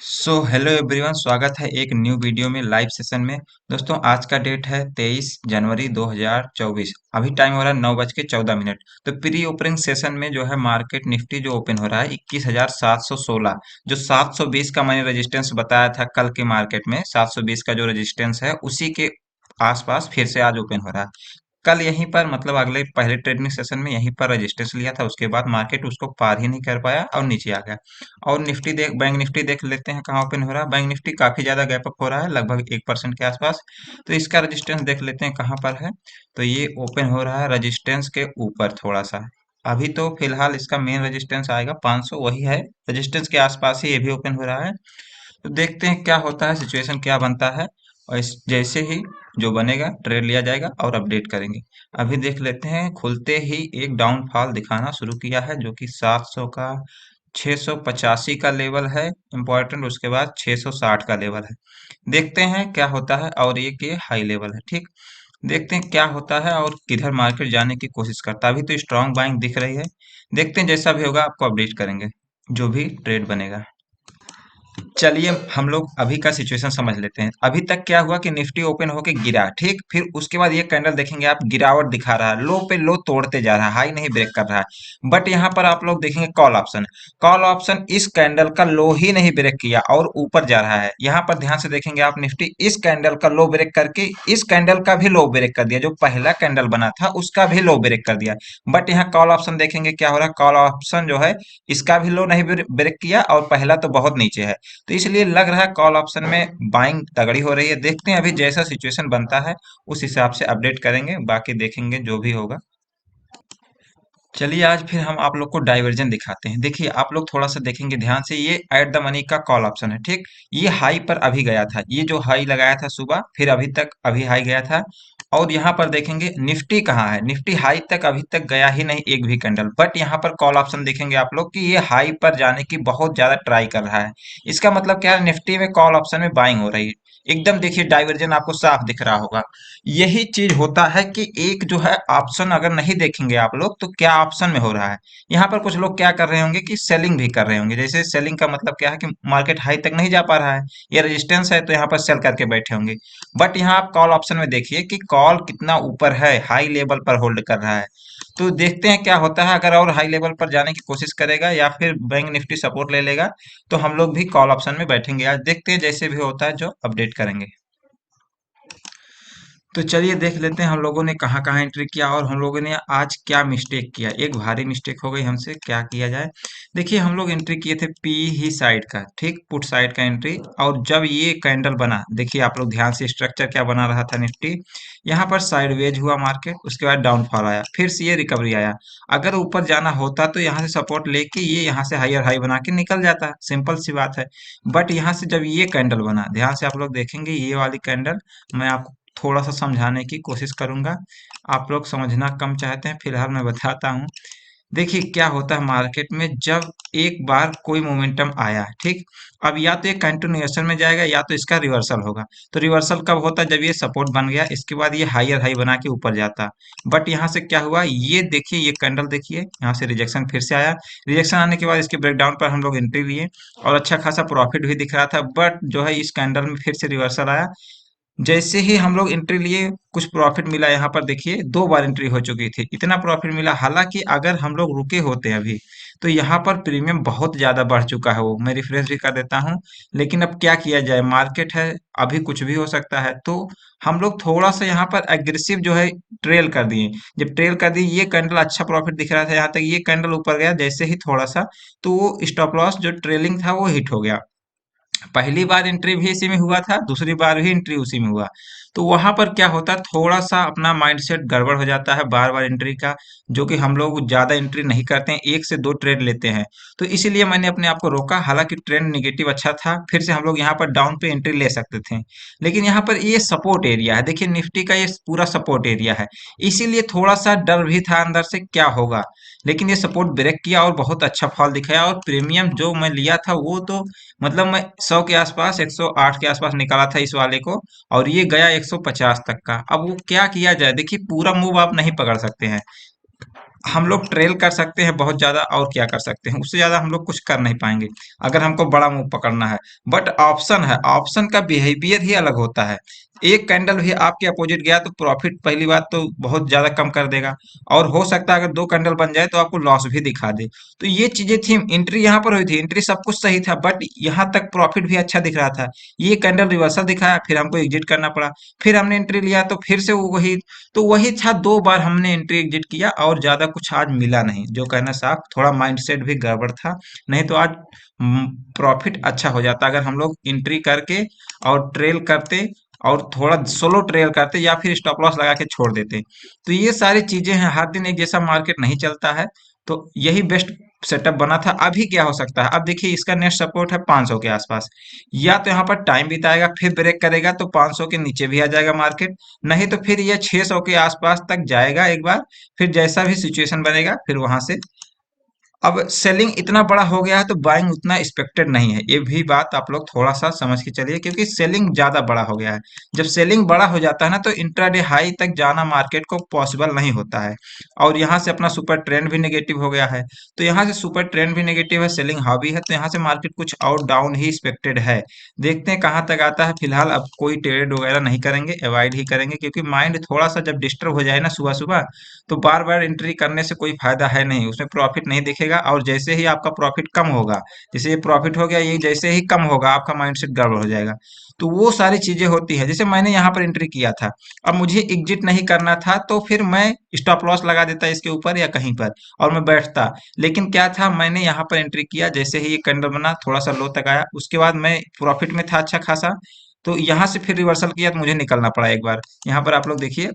Hello everyone, स्वागत है एक न्यू वीडियो में लाइव सेशन में। दोस्तों, आज का डेट है 23 जनवरी 2024। अभी टाइम हो रहा है 9:14। तो प्री ओपनिंग सेशन में जो है मार्केट निफ्टी जो ओपन हो रहा है 21,716। जो 720 का मैंने रेजिस्टेंस बताया था कल के मार्केट में, 720 का जो रेजिस्टेंस है उसी के आसपास फिर से आज ओपन हो रहा है। कल यहीं पर मतलब अगले पहले ट्रेडिंग सेशन में यहीं पर रजिस्ट्रेशन लिया था, उसके बाद मार्केट उसको पार ही नहीं कर पाया और नीचे आ गया। और निफ्टी देख बैंक निफ्टी देख लेते हैं कहाँ ओपन हो रहा है। बैंक निफ्टी काफी ज्यादा गैप अप हो रहा है, लगभग 1% के आसपास। तो इसका रजिस्टेंस देख लेते हैं कहाँ पर है। तो ये ओपन हो रहा है रजिस्टेंस के ऊपर थोड़ा सा। अभी तो फिलहाल इसका मेन रेजिस्टेंस आएगा 500, वही है रजिस्टेंस के आसपास ही ये भी ओपन हो रहा है। तो देखते हैं क्या होता है, सिचुएशन क्या बनता है। और जैसे ही जो बनेगा ट्रेड लिया जाएगा और अपडेट करेंगे। अभी देख लेते हैं, खुलते ही एक डाउनफॉल दिखाना शुरू किया है जो कि 700 का 685 का लेवल है इम्पोर्टेंट, उसके बाद 660 का लेवल है। देखते हैं क्या होता है। और ये हाई लेवल है, ठीक। देखते हैं क्या होता है और किधर मार्केट जाने की कोशिश करता है। अभी तो स्ट्रांग बाइंग दिख रही है। देखते हैं, जैसा भी होगा आपको अपडेट करेंगे जो भी ट्रेड बनेगा। चलिए हम लोग अभी का सिचुएशन समझ लेते हैं। अभी तक क्या हुआ कि निफ्टी ओपन होके गिरा, ठीक। फिर उसके बाद ये कैंडल देखेंगे आप, गिरावट दिखा रहा है, लो पे लो तोड़ते जा रहा है, हाई नहीं ब्रेक कर रहा है। बट यहाँ पर आप लोग देखेंगे कॉल ऑप्शन, कॉल ऑप्शन इस कैंडल का लो ही नहीं ब्रेक किया और ऊपर जा रहा है। यहाँ पर ध्यान से देखेंगे आप, निफ्टी इस कैंडल का लो ब्रेक करके इस कैंडल का भी लो ब्रेक कर दिया, जो पहला कैंडल बना था उसका भी लो ब्रेक कर दिया। बट यहाँ कॉल ऑप्शन देखेंगे क्या हो रहा है, कॉल ऑप्शन जो है इसका भी लो नहीं ब्रेक किया और पहला तो बहुत नीचे है। तो इसलिए लग रहा है कॉल ऑप्शन में बाइंग तगड़ी हो रही है। देखते हैं अभी जैसा सिचुएशन बनता है उस हिसाब से अपडेट करेंगे, बाकी देखेंगे जो भी होगा। चलिए आज फिर हम आप लोग को डाइवर्जन दिखाते हैं। देखिए आप लोग थोड़ा सा देखेंगे ध्यान से, ये एट द मनी का कॉल ऑप्शन है, ठीक। ये हाई पर अभी गया था, ये जो हाई लगाया था सुबह, फिर अभी तक अभी हाई गया था। और यहाँ पर देखेंगे निफ्टी कहाँ है, निफ्टी हाई तक अभी तक गया ही नहीं एक भी कैंडल। बट यहाँ पर कॉल ऑप्शन देखेंगे आप लोग कि ये हाई पर जाने की बहुत ज्यादा ट्राई कर रहा है। इसका मतलब क्या है, निफ्टी में कॉल ऑप्शन में बाइंग हो रही है। एकदम देखिए डाइवर्जन आपको साफ दिख रहा होगा। यही चीज होता है कि एक जो है ऑप्शन अगर नहीं देखेंगे आप लोग तो क्या ऑप्शन में हो रहा है। यहाँ पर कुछ लोग क्या कर रहे होंगे कि सेलिंग भी कर रहे होंगे। जैसे सेलिंग का मतलब क्या है कि मार्केट हाई तक नहीं जा पा रहा है, ये रेजिस्टेंस है, तो यहाँ पर सेल करके बैठे होंगे। बट यहाँ आप कॉल ऑप्शन में देखिए कि कॉल कितना ऊपर है, हाई लेवल पर होल्ड कर रहा है। तो देखते हैं क्या होता है, अगर और हाई लेवल पर जाने की कोशिश करेगा या फिर बैंक निफ्टी सपोर्ट ले लेगा तो हम लोग भी कॉल ऑप्शन में बैठेंगे। आज देखते हैं जैसे भी होता है जो अपडेट करेंगे। तो चलिए देख लेते हैं हम लोगों ने कहाँ कहाँ एंट्री किया और हम लोगों ने आज क्या मिस्टेक किया। एक भारी मिस्टेक हो गई हमसे, क्या किया जाए। देखिए हम लोग एंट्री किए थे पी ही साइड का, ठीक, पुट साइड का एंट्री। और जब ये कैंडल बना, देखिए आप लोग ध्यान से, स्ट्रक्चर क्या बना रहा था निफ्टी। यहाँ पर साइडवेज हुआ मार्केट, उसके बाद डाउनफॉल आया, फिर से ये रिकवरी आया। अगर ऊपर जाना होता तो यहाँ से सपोर्ट लेके ये यहाँ से हायर हाई बना के निकल जाता, सिंपल सी बात है। बट यहाँ से जब ये कैंडल बना, ध्यान से आप लोग देखेंगे ये वाली कैंडल, मैं आपको थोड़ा सा समझाने की कोशिश करूंगा। आप लोग समझना कम चाहते हैं, फिलहाल मैं बताता हूँ। देखिए क्या होता है मार्केट में, जब एक बार कोई मोमेंटम आया, ठीक। अब या तो ये कंटिन्यूएशन में जाएगा या तो इसका रिवर्सल होगा। तो रिवर्सल कब होता है, जब ये सपोर्ट बन गया, इसके बाद ये हायर हाई बना के ऊपर जाता। बट यहाँ से क्या हुआ, ये देखिए ये कैंडल देखिए, यहाँ से रिजेक्शन फिर से आया। रिजेक्शन आने के बाद इसके ब्रेकडाउन पर हम लोग एंट्री लिए और अच्छा खासा प्रॉफिट भी दिख रहा था। बट जो है इस कैंडल में फिर से रिवर्सल आया। जैसे ही हम लोग एंट्री लिए कुछ प्रॉफिट मिला, यहाँ पर देखिए दो बार एंट्री हो चुकी थी, इतना प्रॉफिट मिला। हालांकि अगर हम लोग रुके होते अभी तो यहाँ पर प्रीमियम बहुत ज्यादा बढ़ चुका है। वो मैं रिफ्रेश भी कर देता हूँ। लेकिन अब क्या किया जाए, मार्केट है, अभी कुछ भी हो सकता है। तो हम लोग थोड़ा सा यहाँ पर एग्रेसिव जो है ट्रेल कर दिए। जब ट्रेल कर दिए, ये कैंडल अच्छा प्रॉफिट दिख रहा था यहाँ तक, ये कैंडल ऊपर गया जैसे ही थोड़ा सा, तो वो स्टॉप लॉस जो ट्रेलिंग था वो हिट हो गया। पहली बार एंट्री भी इसी में हुआ था, दूसरी बार भी एंट्री उसी में हुआ। तो वहां पर क्या होता है, थोड़ा सा अपना माइंडसेट गड़बड़ हो जाता है बार बार एंट्री का। जो कि हम लोग ज्यादा एंट्री नहीं करते हैं, एक से दो ट्रेड लेते हैं। तो इसीलिए मैंने अपने आप को रोका। हालांकि ट्रेंड निगेटिव अच्छा था, फिर से हम लोग यहाँ पर डाउन पे एंट्री ले सकते थे। लेकिन यहाँ पर ये सपोर्ट एरिया है, देखिए निफ्टी का ये पूरा सपोर्ट एरिया है। इसीलिए थोड़ा सा डर भी था अंदर से क्या होगा। लेकिन ये सपोर्ट ब्रेक किया और बहुत अच्छा फॉल दिखाया। और प्रीमियम जो मैं लिया था वो तो मतलब मैं 100 के आसपास, 108 के आसपास निकाला था इस वाले को। और ये गया 150 तक का। अब वो क्या किया जाए, देखिए पूरा मूव आप नहीं पकड़ सकते हैं। हम लोग ट्रेल कर सकते हैं बहुत ज्यादा, और क्या कर सकते हैं, उससे ज्यादा हम लोग कुछ कर नहीं पाएंगे अगर हमको बड़ा मूव पकड़ना है। बट ऑप्शन है, ऑप्शन का बिहेवियर ही अलग होता है। एक कैंडल भी आपके अपोजिट गया तो प्रॉफिट पहली बात तो बहुत ज्यादा कम कर देगा, और हो सकता है अगर दो कैंडल बन जाए तो आपको लॉस भी दिखा दे। तो ये चीजें थी, एंट्री यहाँ पर हुई थी, एंट्री सब कुछ सही था, बट यहाँ तक प्रॉफिट भी अच्छा दिख रहा था। ये कैंडल रिवर्सल दिखाया, फिर हमको एग्जिट करना पड़ा। फिर हमने एंट्री लिया तो फिर से वो वही, तो वही था, दो बार हमने एंट्री एग्जिट किया और ज्यादा कुछ आज मिला नहीं। जो कहना साफ, थोड़ा माइंडसेट भी गड़बड़ था, नहीं तो आज प्रॉफिट अच्छा हो जाता अगर हम लोग एंट्री करके और ट्रेल करते, और थोड़ा सोलो ट्रेल करते या फिर स्टॉप लॉस लगा के छोड़ देते। तो ये सारी चीजें हैं, हर दिन एक जैसा मार्केट नहीं चलता है। तो यही बेस्ट सेटअप बना था। अभी क्या हो सकता है, अब देखिए इसका नेक्स्ट सपोर्ट है 500 के आसपास, या तो यहाँ पर टाइम बिताएगा फिर ब्रेक करेगा तो 500 के नीचे भी आ जाएगा मार्केट, नहीं तो फिर ये 600 के आसपास तक जाएगा एक बार, फिर जैसा भी सिचुएशन बनेगा फिर वहां से। अब सेलिंग इतना बड़ा हो गया है तो बाइंग उतना एक्सपेक्टेड नहीं है, ये भी बात आप लोग थोड़ा सा समझ के चलिए, क्योंकि सेलिंग ज्यादा बड़ा हो गया है। जब सेलिंग बड़ा हो जाता है ना तो इंट्राडे हाई तक जाना मार्केट को पॉसिबल नहीं होता है। और यहाँ से अपना सुपर ट्रेंड भी नेगेटिव हो गया है, तो यहाँ से सुपर ट्रेंड भी नेगेटिव है, सेलिंग हावी है, तो यहाँ से मार्केट कुछ और डाउन ही एक्सपेक्टेड है। देखते हैं कहाँ तक आता है। फिलहाल अब कोई ट्रेड वगैरह नहीं करेंगे, अवॉइड ही करेंगे, क्योंकि माइंड थोड़ा सा जब डिस्टर्ब हो जाए ना सुबह सुबह, तो बार बार एंट्री करने से कोई फायदा है नहीं, उसमें प्रॉफिट नहीं दिखेगा। और जैसे ही आपका प्रॉफिट कम होगा, जैसे ये प्रॉफिट हो गया, ये जैसे ही कम होगा आपका माइंडसेट गड़बड़ हो जाएगा। तो वो सारी चीजें होती है, जैसे मैंने यहाँ पर एंट्री किया था, अब मुझे एग्जिट नहीं करना था तो फिर मैं स्टॉप लॉस लगा देता इसके ऊपर या कहीं पर, और मैं बैठता। लेकिन क्या था, मैंने यहाँ पर एंट्री किया, जैसे ही ये कैंडल बना थोड़ा सा लो तक आया, उसके बाद मैं प्रॉफिट में था अच्छा खासा। तो यहाँ से फिर रिवर्सल किया तो मुझे निकलना पड़ा एक बार। यहाँ पर आप लोग देखिए,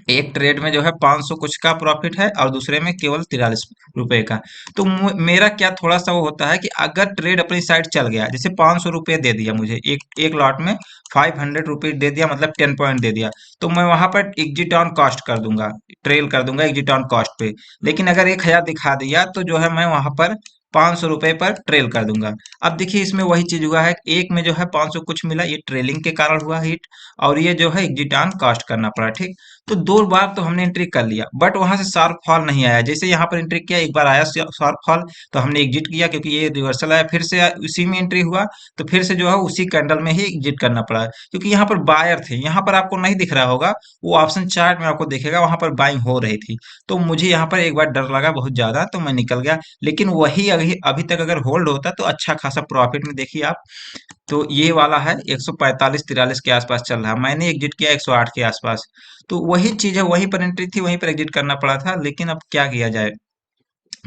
एक ट्रेड में जो है 500 कुछ का प्रॉफिट है और दूसरे में केवल 43 रुपए का। तो मेरा क्या थोड़ा सा वो होता है कि अगर ट्रेड अपनी साइड चल गया, जैसे 500 रुपये दे दिया मुझे एक एक लॉट में, 500 रुपीज दे दिया, मतलब 10 पॉइंट दे दिया, तो मैं वहां पर एग्जिट ऑन कॉस्ट कर दूंगा, ट्रेल कर दूंगा एग्जिट ऑन कॉस्ट पे। लेकिन अगर 1,000 दिखा दिया तो जो है मैं वहां पर 500 रुपये पर ट्रेल कर दूंगा। अब देखिए इसमें वही चीज हुआ है, एक में जो है 500 कुछ मिला, ये ट्रेलिंग के कारण हुआ हिट, और ये जो है एग्जिट ऑन कॉस्ट करना पड़ा, ठीक। तो दो बार तो हमने एंट्री कर लिया, बट वहां से शार्प फॉल नहीं आया। जैसे यहाँ पर एंट्री किया, एक बार आया शार्प फॉल, तो हमने एग्जिट किया, क्योंकि ये रिवर्सल आया, फिर से उसी में एंट्री हुआ, तो फिर से जो है उसी कैंडल में ही एग्जिट करना पड़ा, क्योंकि यहाँ पर बायर थे। यहाँ पर आपको नहीं दिख रहा होगा, वो ऑप्शन चार्ट में आपको दिखेगा, वहां पर बाइंग हो रही थी। तो मुझे यहाँ पर एक बार डर लगा बहुत ज्यादा, तो मैं निकल गया। लेकिन वही अभी अभी तक अगर होल्ड होता तो अच्छा खासा प्रॉफिट में, देखिए आप, तो ये वाला है 145-43 के आसपास चल रहा है, मैंने एग्जिट किया 108 के आसपास। तो वही चीज है, वहीं पर एंट्री थी, वहीं पर एग्जिट करना पड़ा था, लेकिन अब क्या किया जाए,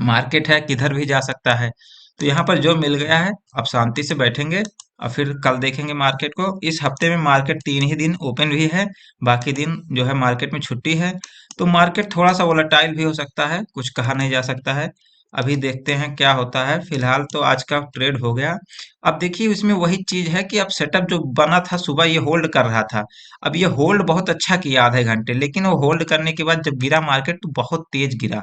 मार्केट है किधर भी जा सकता है। तो यहाँ पर जो मिल गया है, अब शांति से बैठेंगे और फिर कल देखेंगे मार्केट को। इस हफ्ते में मार्केट 3 ही दिन ओपन भी है, बाकी दिन जो है मार्केट में छुट्टी है। तो मार्केट थोड़ा सा वोलेटाइल भी हो सकता है, कुछ कहा नहीं जा सकता है। अभी देखते हैं क्या होता है। फिलहाल तो आज का ट्रेड हो गया। अब देखिए इसमें वही चीज है कि अब सेटअप जो बना था सुबह, ये होल्ड कर रहा था। अब ये होल्ड बहुत अच्छा किया आधे घंटे, लेकिन वो होल्ड करने के बाद जब गिरा मार्केट तो बहुत तेज गिरा,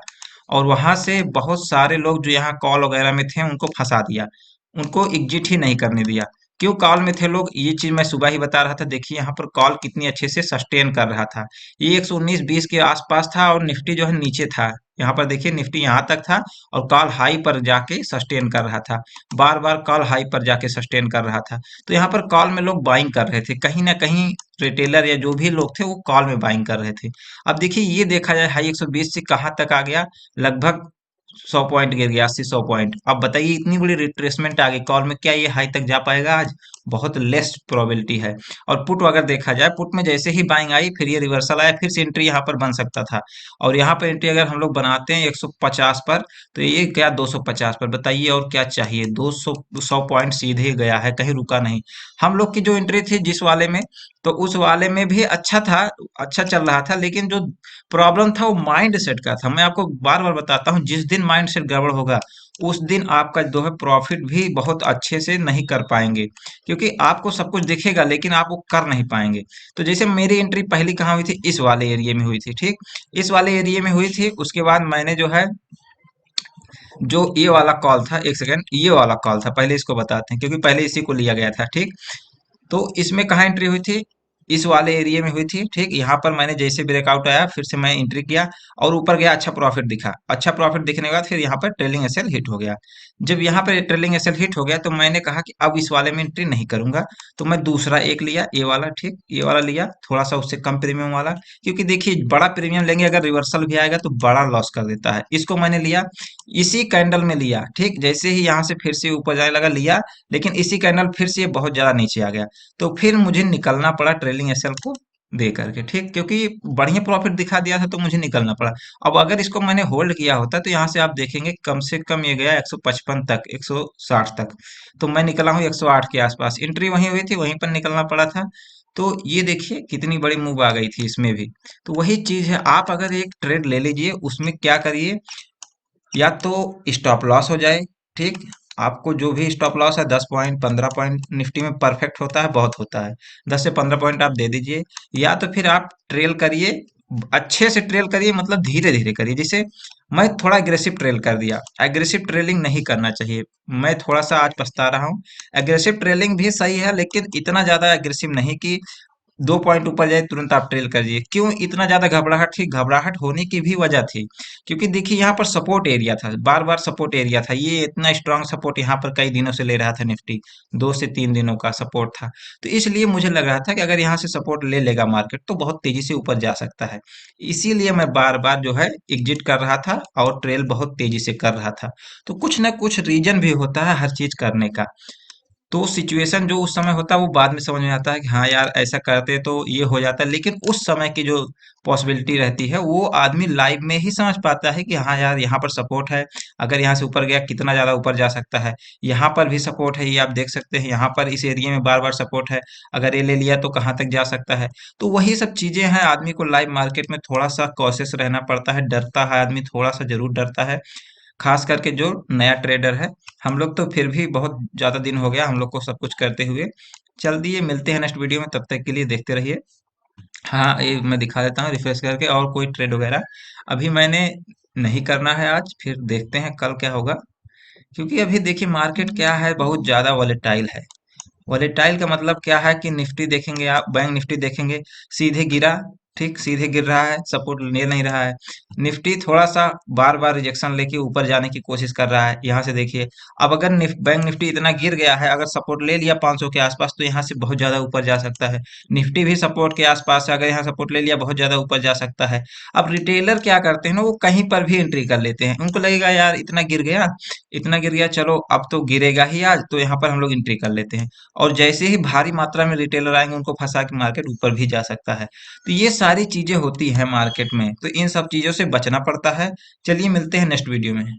और वहां से बहुत सारे लोग जो यहाँ कॉल वगैरह में थे उनको फंसा दिया, उनको एग्जिट ही नहीं करने दिया। क्यों कॉल में थे लोग, ये चीज मैं सुबह ही बता रहा था। देखिए यहाँ पर कॉल कितनी अच्छे से सस्टेन कर रहा था, ये 119-20 के आसपास था, और निफ्टी जो है नीचे था। यहाँ पर देखिए निफ्टी यहाँ तक था, और कॉल हाई पर जाके सस्टेन कर रहा था, बार बार कॉल हाई पर जाके सस्टेन कर रहा था। तो यहाँ पर कॉल में लोग बाइंग कर रहे थे, कहीं ना कहीं रिटेलर या जो भी लोग थे वो कॉल में बाइंग कर रहे थे। अब देखिए ये देखा जाए हाई 120 से कहाँ तक आ गया, लगभग 100 पॉइंट गिर गया, 80-100 पॉइंट। अब बताइए इतनी बड़ी रिट्रेसमेंट आ गई कॉल में, क्या ये हाई तक जा पाएगा आज? बहुत लेस प्रोबेबिलिटी है। और पुट अगर देखा जाए, पुट में जैसे ही बाइंग आई फिर ये रिवर्सल आया, फिर से एंट्री यहाँ पर बन सकता था। और यहाँ पर एंट्री अगर हम लोग बनाते हैं 150 पर, तो ये क्या 250 पर, बताइए और क्या चाहिए। 200 100 पॉइंट सीधे गया है, कहीं रुका नहीं। हम लोग की जो एंट्री थी जिस वाले में, तो उस वाले में भी अच्छा था, अच्छा चल रहा था, लेकिन जो प्रॉब्लम था वो माइंड सेट का था। मैं आपको बार बार बताता हूँ, जिस दिन माइंड सेट गड़बड़ होगा उस दिन आपका जो है प्रॉफिट भी बहुत अच्छे से नहीं कर पाएंगे, क्योंकि आपको सब कुछ दिखेगा लेकिन आप वो कर नहीं पाएंगे। तो जैसे मेरी एंट्री पहली कहाँ हुई थी, इस वाले एरिया में हुई थी, ठीक। इस वाले एरिया में हुई थी, उसके बाद मैंने जो है, जो ये वाला कॉल था, एक सेकंड, ये वाला कॉल था, पहले इसको बताते हैं क्योंकि पहले इसी को लिया गया था, ठीक। तो इसमें कहाँ एंट्री हुई थी, इस वाले एरिया में हुई थी, ठीक। यहाँ पर मैंने जैसे ब्रेकआउट आया फिर से मैं एंट्री किया और ऊपर गया, अच्छा प्रॉफिट दिखा। अच्छा प्रॉफिट दिखने के बाद फिर यहाँ पर ट्रेलिंग एसएल हिट हो गया। जब यहाँ पर ट्रेलिंग एसएल हिट हो गया तो मैंने कहा कि अब इस वाले में एंट्री नहीं करूंगा। तो मैं दूसरा एक लिया, ये वाला, ठीक, ये वाला लिया, थोड़ा सा उससे कम प्रीमियम वाला। क्योंकि देखिए बड़ा प्रीमियम लेंगे अगर रिवर्सल भी आएगा तो बड़ा लॉस कर देता है। इसको मैंने लिया, इसी कैंडल में लिया, ठीक। जैसे ही यहाँ से फिर से ऊपर जाने लगा लिया, लेकिन इसी कैंडल फिर से ये बहुत ज्यादा नीचे आ गया। तो फिर मुझे निकलना पड़ा ट्रेलिंग एसएल को दे करके, ठीक। क्योंकि बढ़िया प्रॉफिट दिखा दिया था तो मुझे निकलना पड़ा। अब अगर इसको मैंने होल्ड किया होता तो यहाँ से आप देखेंगे कम से कम ये गया 155 तक, 160 तक। तो मैं निकला हूँ 108 के आसपास, एंट्री वहीं हुई थी, वहीं पर निकलना पड़ा था। तो ये देखिए कितनी बड़ी मूव आ गई थी इसमें भी। तो वही चीज है, आप अगर एक ट्रेड ले लीजिए उसमें क्या करिए, या तो स्टॉप लॉस हो जाए, ठीक। आपको जो भी स्टॉप लॉस है 10 पॉइंट 15 पॉइंट निफ्टी में परफेक्ट होता है, बहुत होता है। 10 से 15 पॉइंट आप दे दीजिए, या तो फिर आप ट्रेल करिए, अच्छे से ट्रेल करिए, मतलब धीरे धीरे करिए। जैसे मैं थोड़ा एग्रेसिव ट्रेल कर दिया, एग्रेसिव ट्रेलिंग नहीं करना चाहिए। मैं थोड़ा सा आज पछता रहा हूँ। एग्रेसिव ट्रेलिंग भी सही है लेकिन इतना ज्यादा एग्रेसिव नहीं कि 2 पॉइंट ऊपर जाए तुरंत आप ट्रेल करिए। क्यों इतना ज्यादा घबराहट थी? घबराहट होने की भी वजह थी क्योंकि देखिए यहाँ पर सपोर्ट एरिया था, बार बार सपोर्ट एरिया था, ये इतना स्ट्रांग सपोर्ट यहाँ पर कई दिनों से ले रहा था निफ्टी, 2 से 3 दिनों का सपोर्ट था। तो इसलिए मुझे लग रहा था कि अगर यहाँ से सपोर्ट ले लेगा मार्केट तो बहुत तेजी से ऊपर जा सकता है। इसीलिए मैं बार बार जो है एग्जिट कर रहा था और ट्रेल बहुत तेजी से कर रहा था। तो कुछ ना कुछ रीजन भी होता है हर चीज करने का। तो सिचुएशन जो उस समय होता है वो बाद में समझ में आता है कि हाँ यार ऐसा करते तो ये हो जाता है, लेकिन उस समय की जो पॉसिबिलिटी रहती है वो आदमी लाइव में ही समझ पाता है कि हाँ यार यहाँ पर सपोर्ट है, अगर यहाँ से ऊपर गया कितना ज्यादा ऊपर जा सकता है। यहाँ पर भी सपोर्ट है, ये आप देख सकते हैं, यहाँ पर इस एरिया में बार बार सपोर्ट है, अगर ये ले लिया तो कहाँ तक जा सकता है। तो वही सब चीजें हैं, आदमी को लाइव मार्केट में थोड़ा सा कॉशियस रहना पड़ता है, डरता है आदमी, थोड़ा सा जरूर डरता है, खास करके जो नया ट्रेडर है। हम लोग तो फिर भी बहुत ज्यादा दिन हो गया हम लोग को सब कुछ करते हुए। चल दिए, मिलते हैं नेक्स्ट वीडियो में, तब तक के लिए देखते रहिए। हाँ, ये मैं दिखा देता हूँ रिफ्रेश करके, और कोई ट्रेड वगैरह अभी मैंने नहीं करना है आज, फिर देखते हैं कल क्या होगा। क्योंकि अभी देखिए मार्केट क्या है, बहुत ज्यादा वॉलेटाइल है। वॉलेटाइल का मतलब क्या है कि निफ्टी देखेंगे आप, बैंक निफ्टी देखेंगे, सीधे गिरा, ठीक, सीधे गिर रहा है, सपोर्ट ले नहीं रहा है। निफ्टी थोड़ा सा बार बार रिजेक्शन लेके ऊपर जाने की कोशिश कर रहा है, यहाँ से देखिए। अब अगर बैंक निफ्टी इतना गिर गया है, अगर सपोर्ट ले लिया 500 के आसपास तो यहाँ से बहुत ज्यादा ऊपर जा सकता है। निफ्टी भी सपोर्ट के आसपास है, अगर यहाँ सपोर्ट ले लिया बहुत ज्यादा ऊपर जा सकता है। अब रिटेलर क्या करते हैं ना, वो कहीं पर भी एंट्री कर लेते हैं, उनको लगेगा यार इतना गिर गया, इतना गिर गया, चलो अब तो गिरेगा ही आज, तो यहाँ पर हम लोग एंट्री कर लेते हैं। और जैसे ही भारी मात्रा में रिटेलर आएंगे उनको फंसा के मार्केट ऊपर भी जा सकता है। तो ये सारी चीजें होती है मार्केट में, तो इन सब चीजों से बचना पड़ता है। चलिए मिलते हैं नेक्स्ट वीडियो में।